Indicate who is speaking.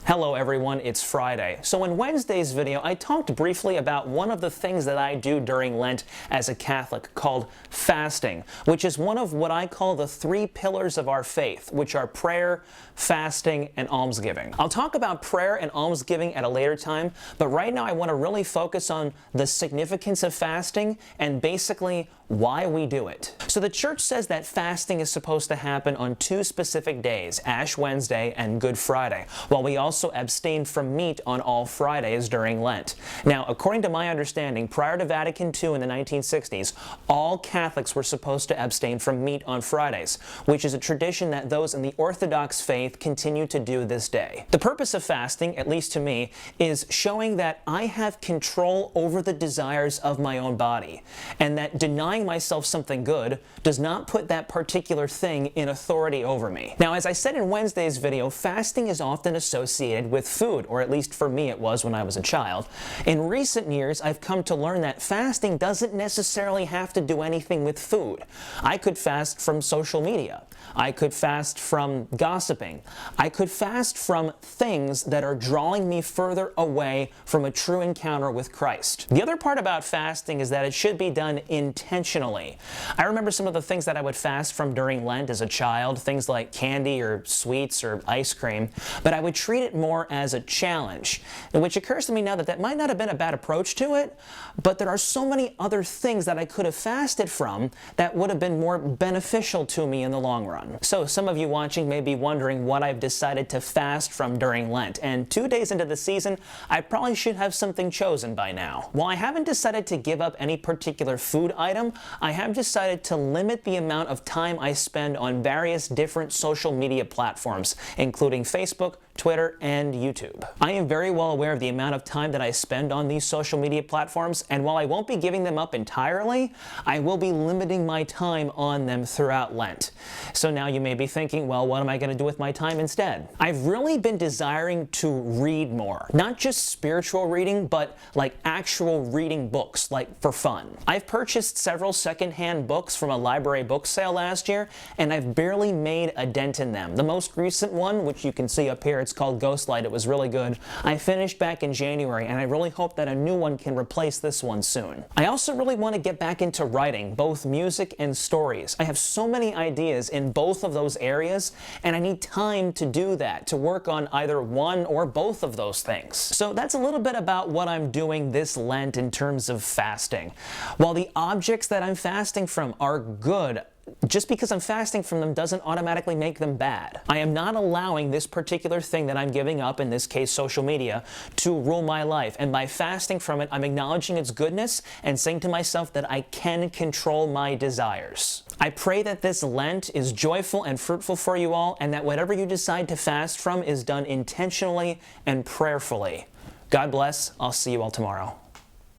Speaker 1: Hello everyone, it's Friday. So in Wednesday's video, I talked briefly about one of the things that I do during Lent as a Catholic called fasting, which is one of what I call the three pillars of our faith, which are prayer, fasting, and almsgiving. I'll talk about prayer and almsgiving at a later time, but right now I want to really focus on the significance of fasting and basically why we do it. So the church says that fasting is supposed to happen on two specific days, Ash Wednesday and Good Friday, while we also abstain from meat on all Fridays during Lent. Now, according to my understanding, prior to Vatican II in the 1960s, all Catholics were supposed to abstain from meat on Fridays, which is a tradition that those in the Orthodox faith continue to do this day. The purpose of fasting, at least to me, is showing that I have control over the desires of my own body, and that denying myself something good does not put that particular thing in authority over me. Now, as I said in Wednesday's video, fasting is often associated with food, or at least for me it was when I was a child. In recent years, I've come to learn that fasting doesn't necessarily have to do anything with food. I could fast from social media. I could fast from gossiping. I could fast from things that are drawing me further away from a true encounter with Christ. The other part about fasting is that it should be done intentionally. I remember some of the things that I would fast from during Lent as a child, things like candy or sweets or ice cream, but I would treat it more as a challenge, which occurs to me now that that might not have been a bad approach to it, but there are so many other things that I could have fasted from that would have been more beneficial to me in the long run. So some of you watching may be wondering what I've decided to fast from during Lent, and 2 days into the season, I probably should have something chosen by now. While I haven't decided to give up any particular food item, I have decided to limit the amount of time I spend on various different social media platforms, including Facebook, Twitter, and YouTube. I am very well aware of the amount of time that I spend on these social media platforms, and while I won't be giving them up entirely, I will be limiting my time on them throughout Lent. So now you may be thinking, well, what am I going to do with my time instead? I've really been desiring to read more. Not just spiritual reading, but like actual reading books, like for fun. I've purchased several secondhand books from a library book sale last year, and I've barely made a dent in them. The most recent one, which you can see up here, it's called Ghostlight. It was really good. I finished back in January, and I really hope that a new one can replace this one soon. I also really want to get back into writing, both music and stories. I have so many ideas in both of those areas, and I need time to do that, to work on either one or both of those things. So that's a little bit about what I'm doing this Lent in terms of fasting. While the objects that I'm fasting from are good, just because I'm fasting from them doesn't automatically make them bad. I am not allowing this particular thing that I'm giving up, in this case social media, to rule my life. And by fasting from it, I'm acknowledging its goodness and saying to myself that I can control my desires. I pray that this Lent is joyful and fruitful for you all, and that whatever you decide to fast from is done intentionally and prayerfully. God bless. I'll see you all tomorrow.